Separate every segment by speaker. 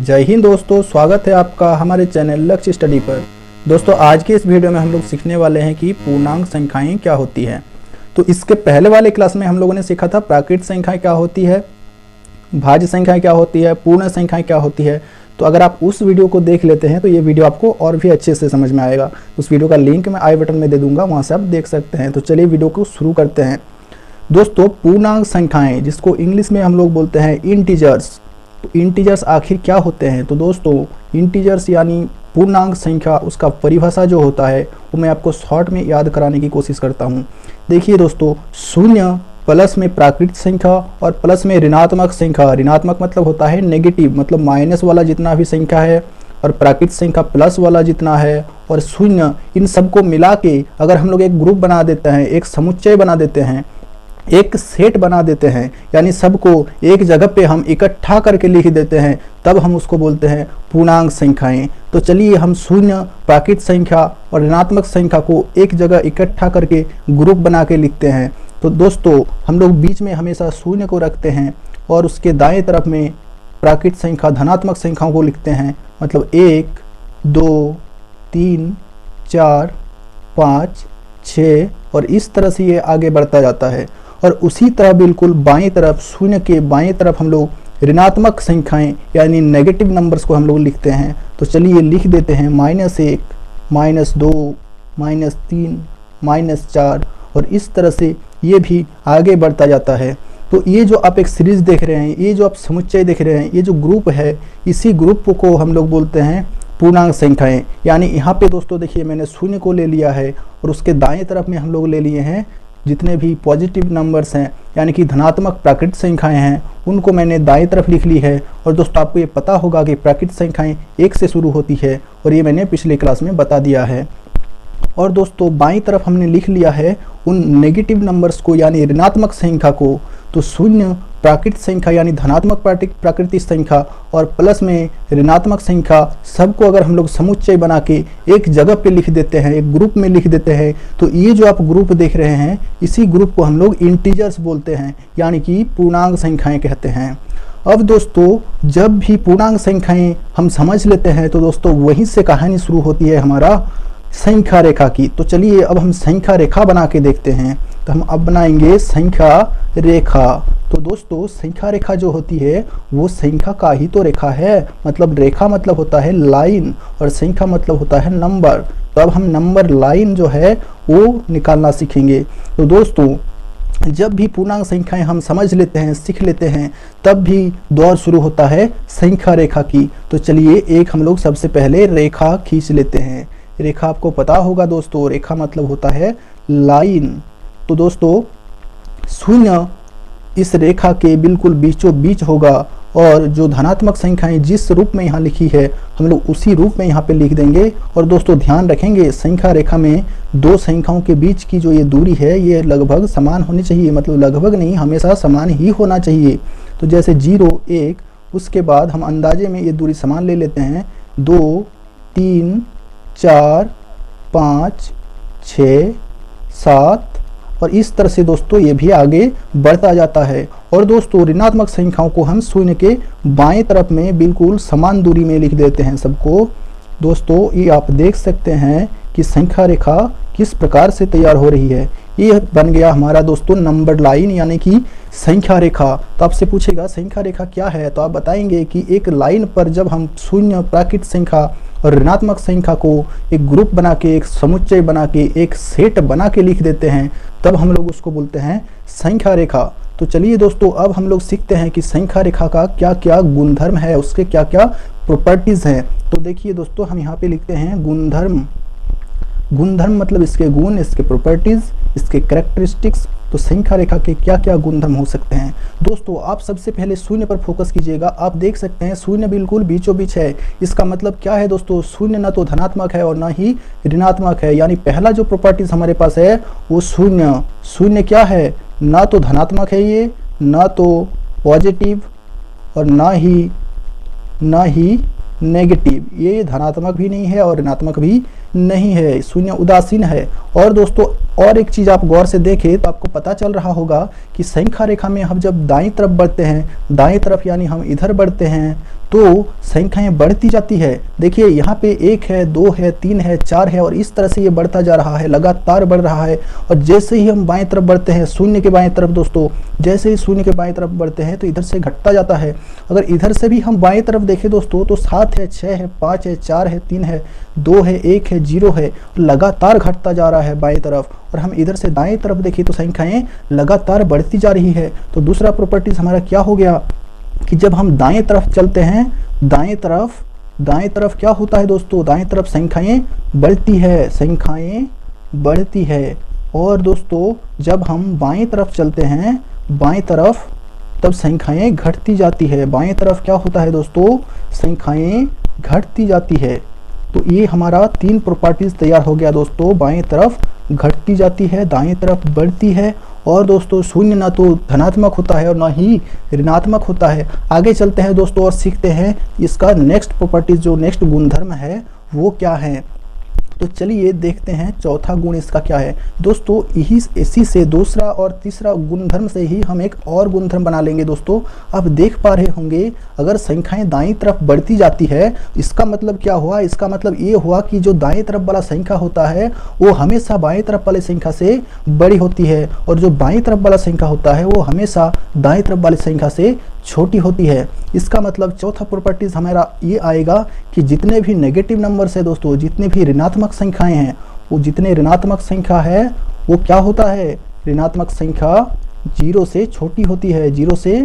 Speaker 1: जय हिंद दोस्तों, स्वागत है आपका हमारे चैनल लक्ष्य स्टडी पर। दोस्तों आज के इस वीडियो में हम लोग सीखने वाले हैं कि पूर्णांक संख्याएं क्या होती हैं। तो इसके पहले वाले क्लास में हम लोगों ने सीखा था प्राकृत संख्याएं क्या होती है, भाज्य संख्याएं क्या होती है, पूर्ण संख्याएं क्या होती है। तो अगर आप उस वीडियो को देख लेते हैं तो ये वीडियो आपको और भी अच्छे से समझ में आएगा। उस वीडियो का लिंक मैं आई बटन में दे दूंगा, वहाँ से आप देख सकते हैं। तो चलिए वीडियो को शुरू करते हैं। दोस्तों पूर्णांक संख्याएं जिसको इंग्लिश में हम लोग बोलते हैं इंटीजर्स, तो इंटीजर्स आखिर क्या होते हैं। तो दोस्तों इंटीजर्स यानी पूर्णांक संख्या, उसका परिभाषा जो होता है वो मैं आपको शॉर्ट में याद कराने की कोशिश करता हूँ। देखिए दोस्तों, शून्य प्लस में प्राकृत संख्या और प्लस में ऋणात्मक संख्या, ऋणात्मक मतलब होता है नेगेटिव, मतलब माइनस वाला जितना भी संख्या है और प्राकृत संख्या प्लस वाला जितना है और शून्य, इन सबको मिला के अगर हम लोग एक ग्रुप बना देते हैं, एक समुच्चय बना देते हैं, एक सेट बना देते हैं, यानी सबको एक जगह पे हम इकट्ठा करके लिख देते हैं, तब हम उसको बोलते हैं पूर्णांक संख्याएं। तो चलिए हम शून्य, प्राकृत संख्या और ऋणात्मक संख्या को एक जगह इकट्ठा करके ग्रुप बना के लिखते हैं। तो दोस्तों हम लोग बीच में हमेशा शून्य को रखते हैं और उसके दाएं तरफ में प्राकृत संख्या धनात्मक संख्याओं को लिखते हैं, मतलब 1, 2, 3, 4, 5, 6 और इस तरह से ये आगे बढ़ता जाता है। और उसी तरह बिल्कुल बाएं तरफ, शून्य के बाएं तरफ हम लोग ऋणात्मक संख्याएं यानी नेगेटिव नंबर्स को हम लोग लिखते हैं। तो चलिए लिख देते हैं -1, -2, -3, -4 और इस तरह से ये भी आगे बढ़ता जाता है। तो ये जो आप एक सीरीज देख रहे हैं, ये जो आप समुच्चय देख रहे हैं, ये जो ग्रुप है, इसी ग्रुप को हम लोग बोलते हैं पूर्णांक संख्याएं। यानी यहाँ पे दोस्तों देखिए मैंने शून्य को ले लिया है और उसके दाएं तरफ में हम लोग ले लिए हैं जितने भी पॉजिटिव नंबर्स हैं, यानी कि धनात्मक प्राकृत संख्याएं हैं, उनको मैंने दाएं तरफ लिख ली है। और दोस्तों आपको ये पता होगा कि प्राकृत संख्याएं 1 से शुरू होती है और ये मैंने पिछले क्लास में बता दिया है। और दोस्तों बाईं तरफ हमने लिख लिया है उन नेगेटिव नंबर्स को यानी ऋणात्मक संख्या को। तो शून्य प्राकृत संख्या यानी धनात्मक प्राकृतिक संख्या और प्लस में ऋणात्मक संख्या, सबको अगर हम लोग समुच्चय बना के एक जगह पे लिख देते हैं, एक ग्रुप में लिख देते हैं, तो ये जो आप ग्रुप देख रहे हैं, इसी ग्रुप को हम लोग इंटीजर्स बोलते हैं, यानी कि पूर्णांक संख्याएं कहते हैं। अब दोस्तों जब भी पूर्णांक संख्याएं हम समझ लेते हैं तो दोस्तों वहीं से कहानी शुरू होती है हमारा संख्या रेखा की। तो चलिए अब हम संख्या रेखा बना के देखते हैं। तो हम अब बनाएंगे संख्या रेखा। तो दोस्तों संख्या रेखा जो होती है वो संख्या का ही तो रेखा है, मतलब रेखा मतलब होता है लाइन और संख्या मतलब होता है नंबर। तो अब हम नंबर लाइन जो है वो निकालना सीखेंगे। तो दोस्तों जब भी पूर्णांक संख्याएं हम समझ लेते हैं, सीख लेते हैं, तब भी दौर शुरू होता है संख्या रेखा की। तो चलिए एक हम लोग सबसे पहले रेखा खींच लेते हैं। रेखा आपको पता होगा दोस्तों, रेखा मतलब होता है लाइन। तो दोस्तों शून्य इस रेखा के बिल्कुल बीचों बीच होगा और जो धनात्मक संख्याएं जिस रूप में यहाँ लिखी है हम लोग उसी रूप में यहाँ पे लिख देंगे। और दोस्तों ध्यान रखेंगे संख्या रेखा में दो संख्याओं के बीच की जो ये दूरी है ये लगभग समान होनी चाहिए, मतलब लगभग नहीं, हमेशा समान ही होना चाहिए। तो जैसे 0, 1, उसके बाद हम अंदाजे में ये दूरी समान ले लेते हैं, 2, 3, 4, 5, 6, 7 और इस तरह से दोस्तों ये भी आगे बढ़ता जाता है। और दोस्तों ऋणात्मक संख्याओं को हम शून्य के बाएं तरफ में बिल्कुल समान दूरी में लिख देते हैं सबको। दोस्तों ये आप देख सकते हैं कि संख्या रेखा किस प्रकार से तैयार हो रही है। ये बन गया हमारा दोस्तों नंबर लाइन यानी कि संख्या रेखा। तो आपसे पूछेगा संख्या रेखा क्या है, तो आप बताएंगे कि एक लाइन पर जब हम शून्य, प्राकृत संख्या और ऋणात्मक संख्या को एक ग्रुप बना के, एक समुच्चय बना के, एक सेट बना के लिख देते हैं, तब हम लोग उसको बोलते हैं संख्या रेखा। तो चलिए दोस्तों अब हम लोग सीखते हैं कि संख्या रेखा का क्या क्या गुणधर्म है, उसके क्या क्या प्रॉपर्टीज हैं। तो देखिए दोस्तों हम यहाँ पे लिखते हैं गुणधर्म। गुणधर्म मतलब इसके गुण, इसके प्रॉपर्टीज, इसके कैरेक्टरिस्टिक्स। तो संख्या रेखा के क्या क्या गुणधर्म हो सकते हैं। दोस्तों आप सबसे पहले शून्य पर फोकस कीजिएगा। आप देख सकते हैं शून्य बिल्कुल बीचों बीच है। इसका मतलब क्या है दोस्तों, शून्य ना तो धनात्मक है और ना ही ऋणात्मक है। यानी पहला जो प्रॉपर्टीज हमारे पास है वो शून्य। शून्य क्या है, ना तो धनात्मक है ये, ना तो पॉजिटिव और ना ही नेगेटिव। ये धनात्मक भी नहीं है और ऋणात्मक भी नहीं है, शून्य उदासीन है। और दोस्तों और एक चीज़ आप गौर से देखें तो आपको पता चल रहा होगा कि संख्या रेखा में हम जब दाईं तरफ बढ़ते हैं, दाईं तरफ यानी हम इधर बढ़ते हैं, तो संख्याएं बढ़ती जाती है। देखिए यहाँ पे 1 है, 2 है, 3 है, 4 है और इस तरह से ये बढ़ता जा रहा है, लगातार बढ़ रहा है। और जैसे ही हम बाएं तरफ बढ़ते हैं, शून्य के बाएं तरफ दोस्तों, जैसे ही शून्य के बाएं तरफ बढ़ते हैं तो इधर से घटता जाता है। अगर इधर से भी हम बाएं तरफ देखें दोस्तों तो 7 है, 6 है, 5 है, 4 है, 3 है, 2 है, 1 है, 0 है, लगातार घटता जा रहा है बाएं तरफ। और हम इधर से दाएं तरफ देखें तो संख्याएं लगातार बढ़ती जा रही है। तो दूसरा प्रॉपर्टीज हमारा क्या हो गया कि जब हम दाएं तरफ चलते हैं, दाएं तरफ क्या होता है दोस्तों, दाएं तरफ संख्याएं बढ़ती है, संख्याएं बढ़ती है। और दोस्तों जब हम बाएं तरफ चलते हैं, बाएं तरफ, तब संख्याएं घटती जाती है। बाएं तरफ क्या होता है दोस्तों, संख्याएं घटती जाती है। तो ये हमारा 3 प्रॉपर्टीज तैयार हो गया दोस्तों। बाएं तरफ घटती जाती है, दाएं तरफ बढ़ती है, और दोस्तों शून्य ना तो धनात्मक होता है और ना ही ऋणात्मक होता है। आगे चलते हैं दोस्तों और सीखते हैं इसका नेक्स्ट प्रॉपर्टीज, जो नेक्स्ट गुणधर्म है वो क्या है। तो चलिए देखते हैं चौथा गुण इसका क्या है दोस्तों। इसी से दूसरा और तीसरा गुणधर्म से ही हम एक और गुणधर्म बना लेंगे दोस्तों। आप देख पा रहे होंगे अगर संख्याएं दाईं तरफ बढ़ती जाती है, इसका मतलब क्या हुआ, इसका मतलब ये हुआ कि जो दाईं तरफ वाला संख्या होता है वो हमेशा बाईं तरफ वाली संख्या से बड़ी होती है, और जो बाईं तरफ वाला संख्या होता है वो हमेशा दाईं तरफ वाली संख्या से छोटी होती है। इसका मतलब चौथा प्रॉपर्टीज हमारा ये आएगा कि जितने भी नेगेटिव नंबर्स है दोस्तों, जितने भी ऋणात्मक संख्याएं हैं, वो जितने ऋणात्मक संख्या है वो क्या होता है, ऋणात्मक संख्या 0 से छोटी होती है, 0 से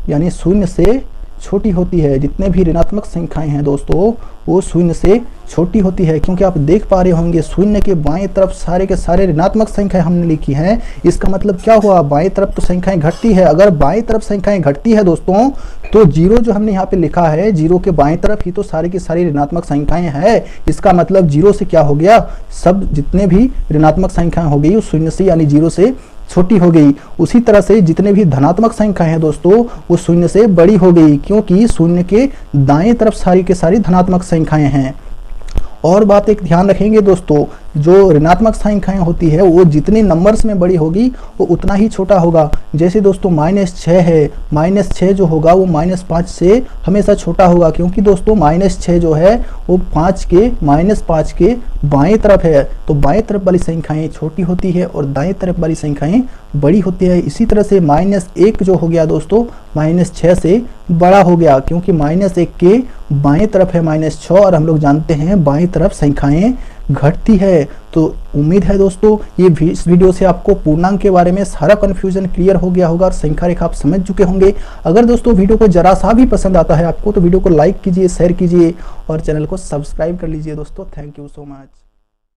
Speaker 1: यानी 0 से छोटी होती है। जितने भी ऋणात्मक संख्याएं हैं दोस्तों वो 0 से छोटी होती है, क्योंकि आप देख पा रहे होंगे 0 के बाएं तरफ सारे के सारे ऋणात्मक संख्याएं हमने लिखी हैं। इसका मतलब क्या हुआ, बाएं तरफ तो संख्याएं घटती है। अगर बाएं तरफ संख्याएं घटती है दोस्तों तो 0 जो हमने यहाँ पे लिखा है, 0 के बाएं तरफ ही तो सारी की सारी ऋणात्मक संख्याएं हैं। इसका मतलब 0 से क्या हो गया, सब जितने भी ऋणात्मक संख्याएं हो गई वो 0 से यानी 0 से छोटी हो गई। उसी तरह से जितने भी धनात्मक संख्याएं हैं दोस्तों वो 0 से बड़ी हो गई, क्योंकि 0 के दाएं तरफ सारी के सारी धनात्मक संख्याएं हैं। और बात एक ध्यान रखेंगे दोस्तों, जो ऋणात्मक संख्याएं होती है वो जितने नंबर्स में बड़ी होगी वो उतना ही छोटा होगा। जैसे दोस्तों -6 है, -6 जो होगा वो -5 से हमेशा छोटा होगा, क्योंकि दोस्तों -6 जो है वो -5 के बाएं तरफ है। तो बाएं तरफ वाली संख्याएं छोटी होती है और दाएं तरफ वाली संख्याएं बड़ी होती है। इसी तरह से -1 जो हो गया दोस्तों -6 से बड़ा हो गया, क्योंकि -1 के बाएं तरफ है -6 और हम लोग जानते हैं बाएं तरफ संख्याएं घटती है। तो उम्मीद है दोस्तों इस वीडियो से आपको पूर्णांक के बारे में सारा कन्फ्यूजन क्लियर हो गया होगा और संख्या रेखा आप समझ चुके होंगे। अगर दोस्तों वीडियो को जरा सा भी पसंद आता है आपको तो वीडियो को लाइक कीजिए, शेयर कीजिए और चैनल को सब्सक्राइब कर लीजिए दोस्तों। Thank you so much.